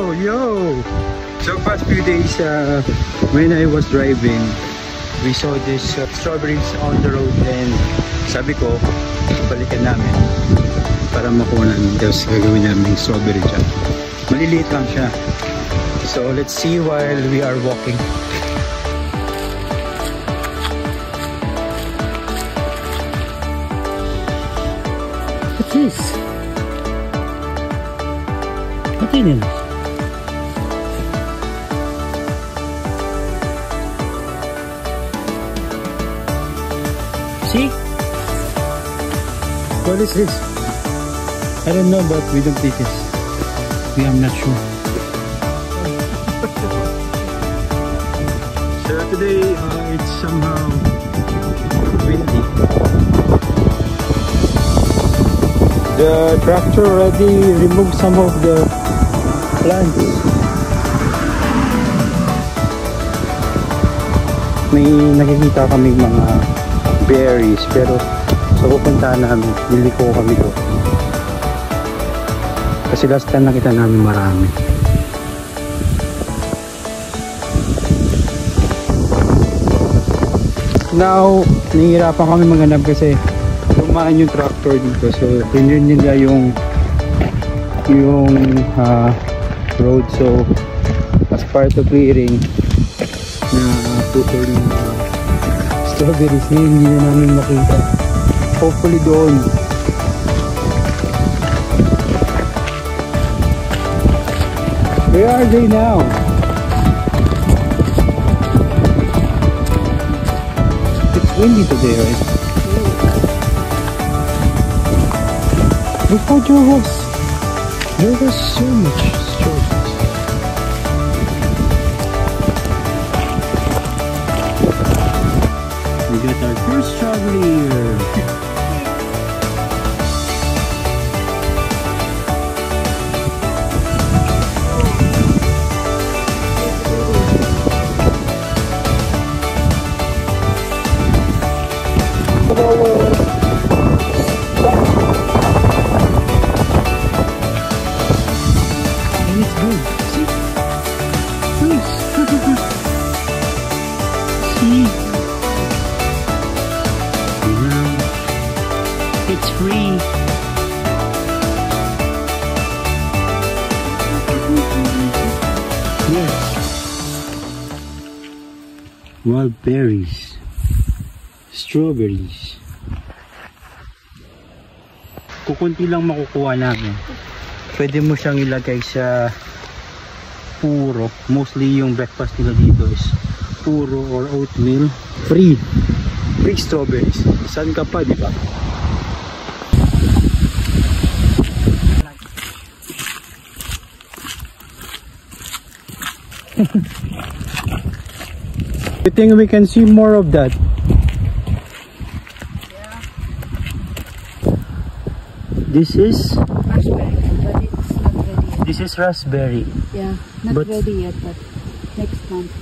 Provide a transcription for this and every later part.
Yo! So past few days, when I was driving, we saw this strawberries on the road and sabi ko, balikan namin para makuha namin. Tapos gagawin namin strawberry jam. Maliliit lang siya. So let's see while we are walking. What's this? What is it? See? What is this? I don't know, but we don't take it. I'm not sure. So today it's somehow windy. The tractor already removed some of the plants. May nakikita kaming mga berries, pero sa pupuntahan namin, niliko kami doon. Kasi last time nakita namin marami. Now, nahihirapan kami maghanap kasi lumaan yung tractor dito. So, tinrin nila yung road. So, as part of clearing na putol yung strawberries ngayon, hindi na namin makita. Hopefully doon. Where are they now? It's windy today, right? Before there was so much strawberries. We got our first strawberry here. It's free. Yes. Wild berries. Strawberries. Kukunti lang makukuha namin. Pwede mo siyang ilagay sa puro. Mostly yung breakfast nila dito is puro or oatmeal. Free. Free strawberries. Saan ka pa, di ba? You think we can see more of that? Yeah. This is Raspberry, but it's not ready yet. this is raspberry. Yeah, not But- ready yet, but next month.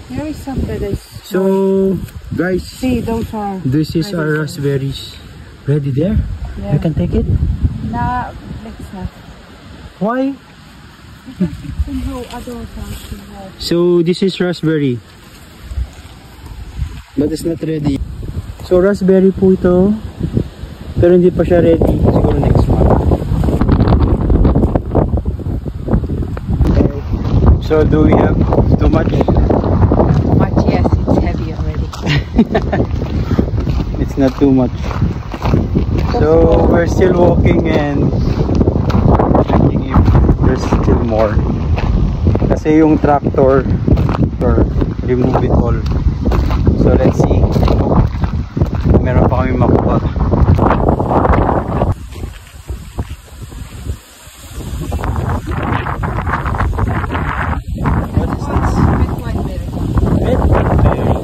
There is some that is. So guys, See, those are. this is our raspberries. Ready there? Yeah. We can take it? Nah, let's not. Why? Because it's in how others are. So this is raspberry. But it's not ready. So raspberry po ito. Pero hindi pa siya ready. Siguro next month. Okay. So do we have too much? Much, yes, it's heavy already. It's not too much. So we're still walking and checking if there's still more. Kasi yung tractor remove it all. So let's see. Meron pa kami makuha. What is this? Red whiteberry. Red blackberry.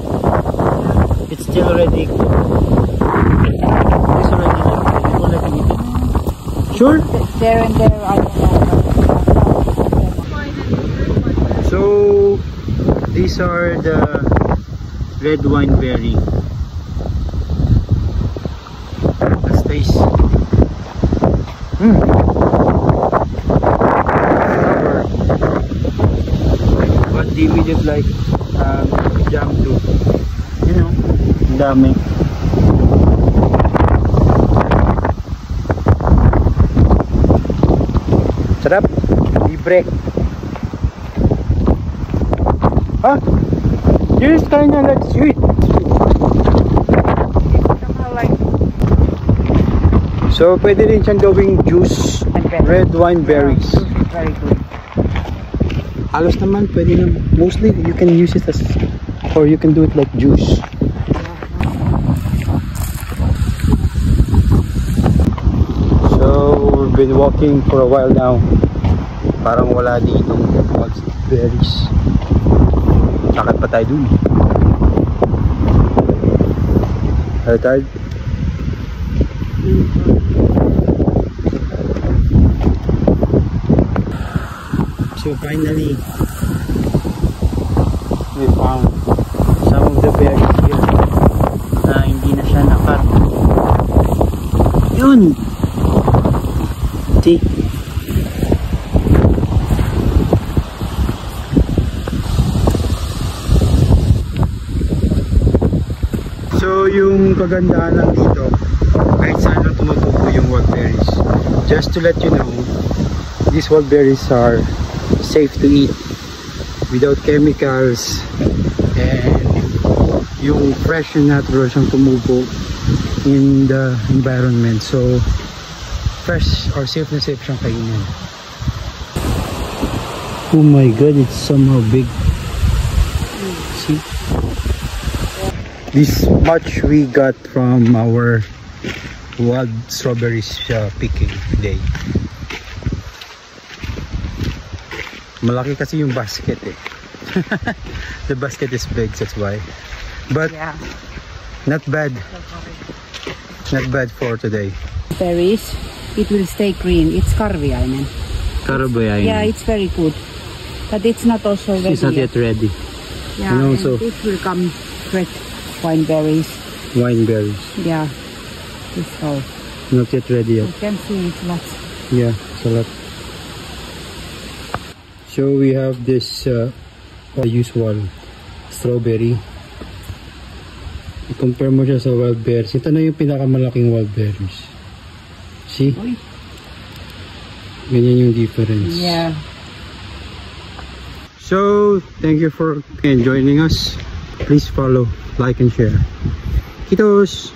It's still already good. It's already like you want to eat it. Sure? There and there, I don't know. So these are the red wine berry. Let's taste. immediate like jam to. You know, ang dami. Sarap, libre. Ah, here's kind of like sweet. So, pwede rin siyang gawing juice, red wine berries. Very good. Halos naman, pwede naman. Mostly, you can use it as, or you can do it like juice. So, we've been walking for a while now. Parang wala ditong berries. Sakit pa tayo dun. Tired? So finally, we found some of the berries here na hindi na siya nakat. Yun! See? So yung kagandahan lang dito, kahit saan lang tumutubo yung wildberries. Just to let you know, these wildberries are safe to eat without chemicals, and yung fresh and natural siyang tumubo in the environment. So fresh or safe na safe siyang kainin. Oh my god, it's somehow big. See? This much we got from our wild strawberries picking day. Malaki kasi yung basket eh. The basket is big, that's why. But Yeah. not bad. Not bad for today. Berries, it will stay green. It's karviainen. Karabayain. Yeah, it's very good. But it's not also ready. It's not yet ready. Yeah, And and also- this will come red wine berries. Wine berries. Yeah. This all. Not yet ready yet. You can see it's lots. Yeah, it's a lot. So we have this usual strawberry. I-compare mo siya sa wild berries. Ito na yung pinakamalaking wild berries. See? Uy. Ganyan yung difference. Yeah. So, thank you for joining us. Please follow, like, and share. Kitos!